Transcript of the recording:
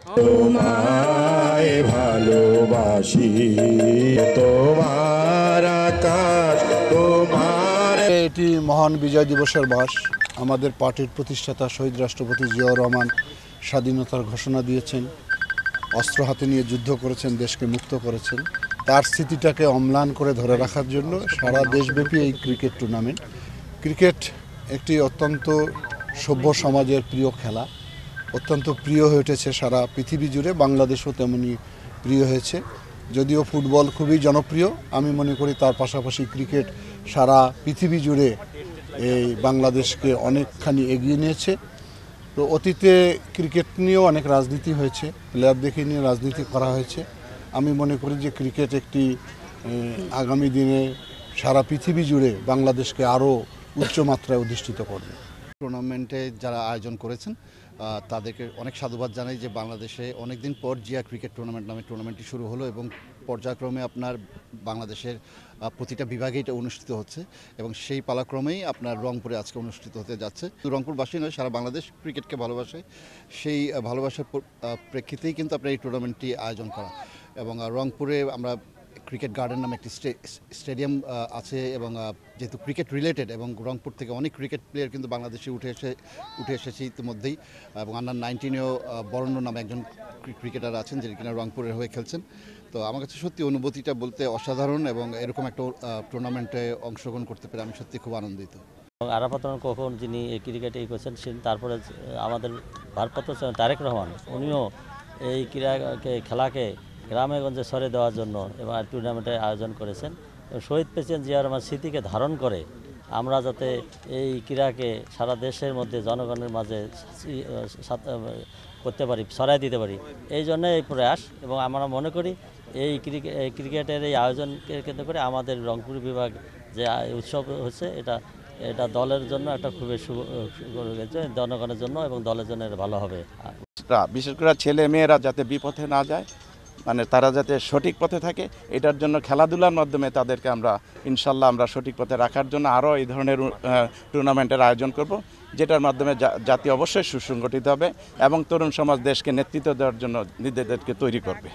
তোমায় ভালোবাসি, তোমার আকাশ তোমার। এটি মহান বিজয় দিবসের মাস। আমাদের পার্টির প্রতিষ্ঠাতা শহীদ রাষ্ট্রপতি জিয়াউর রহমান স্বাধীনতার ঘোষণা দিয়েছেন, অস্ত্র হাতে নিয়ে যুদ্ধ করেছেন, দেশকে মুক্ত করেছেন। তার স্মৃতিটাকে অম্লান করে ধরে রাখার জন্য সারা দেশব্যাপী এই ক্রিকেট টুর্নামেন্ট। ক্রিকেট একটি অত্যন্ত সভ্য সমাজের প্রিয় খেলা, অত্যন্ত প্রিয় হয়ে উঠেছে সারা পৃথিবী জুড়ে, বাংলাদেশও তেমনি প্রিয় হয়েছে। যদিও ফুটবল খুবই জনপ্রিয়, আমি মনে করি তার পাশাপাশি ক্রিকেট সারা পৃথিবী জুড়ে এই বাংলাদেশকে অনেকখানি এগিয়ে নিয়েছে। তো অতীতে ক্রিকেট নিয়েও অনেক রাজনীতি হয়েছে, প্লেয়ার দেখে নিয়ে রাজনীতি করা হয়েছে। আমি মনে করি যে ক্রিকেট একটি আগামী দিনে সারা পৃথিবী জুড়ে বাংলাদেশকে আরও উচ্চমাত্রায় অধিষ্ঠিত করবে। টুর্নামেন্টে যারা আয়োজন করেছেন তাদেরকে অনেক সাধুবাদ জানাই যে বাংলাদেশে অনেকদিন পর জিয়া ক্রিকেট টুর্নামেন্ট নামে টুর্নামেন্টটি শুরু হলো এবং পর্যায়ক্রমে আপনার বাংলাদেশের প্রতিটা বিভাগে এটা অনুষ্ঠিত হচ্ছে এবং সেই পালাক্রমেই আপনার রংপুরে আজকে অনুষ্ঠিত হতে যাচ্ছে। রংপুরবাসী নয়, সারা বাংলাদেশ ক্রিকেটকে ভালোবাসে, সেই ভালোবাসার প্রেক্ষিতেই কিন্তু আপনার এই টুর্নামেন্টটি আয়োজন করা। এবং রংপুরে আমরা ক্রিকেট গার্ডেন নামে একটি স্টেডিয়াম আছে এবং যেহেতু ক্রিকেট রিলেটেড এবং রংপুর থেকে অনেক ক্রিকেট প্লেয়ার কিন্তু বাংলাদেশে উঠে এসেছে ইতিমধ্যেই। এবং আন্ডার-19-এও বরণ্য নামে একজন ক্রিকেটার আছেন যিনি কিনা রংপুরের হয়ে খেলছেন। তো আমার কাছে সত্যি অনুভূতিটা বলতে অসাধারণ এবং এরকম একটা টুর্নামেন্টে অংশগ্রহণ করতে পেরে আমি সত্যি খুব আনন্দিত। আরাফাত কখন যিনি ক্রিকেটে করছেন, তারপরে আমাদের ভারপ্রাপ্ত তারেক রহমান, উনিও এই খেলাকে গ্রামে গঞ্জে সরে দেওয়ার জন্য এবং টুর্নামেন্টের আয়োজন করেছেন। শহীদ প্রেসিডেন্ট জিয়া রহমান স্মৃতিকে ধারণ করে আমরা যাতে এই ক্রীড়াকে সারা দেশের মধ্যে জনগণের মাঝে করতে পারি, ছড়াই দিতে পারি, এই জন্য এই প্রয়াস। এবং আমরা মনে করি এই ক্রিকেটের এই আয়োজনকে কেন্দ্র করে আমাদের রংপুর বিভাগ যে উৎসব হচ্ছে এটা দলের জন্য একটা খুবই জনগণের জন্য এবং দলের জন্য এটা ভালো হবে। বিশেষ করে ছেলে মেয়েরা যাতে বিপথে না যায়, মানে তারা যাতে সঠিক পথে থাকে, এটার জন্য খেলাধুলার মাধ্যমে তাদেরকে আমরা ইনশাল্লাহ সঠিক পথে রাখার জন্য আরও এই ধরনের টুর্নামেন্টের আয়োজন করব, যেটার মাধ্যমে জাতি অবশ্যই সুসংগঠিত হবে এবং তরুণ সমাজ দেশকে নেতৃত্ব দেওয়ার জন্য নিজেদেরকে তৈরি করবে।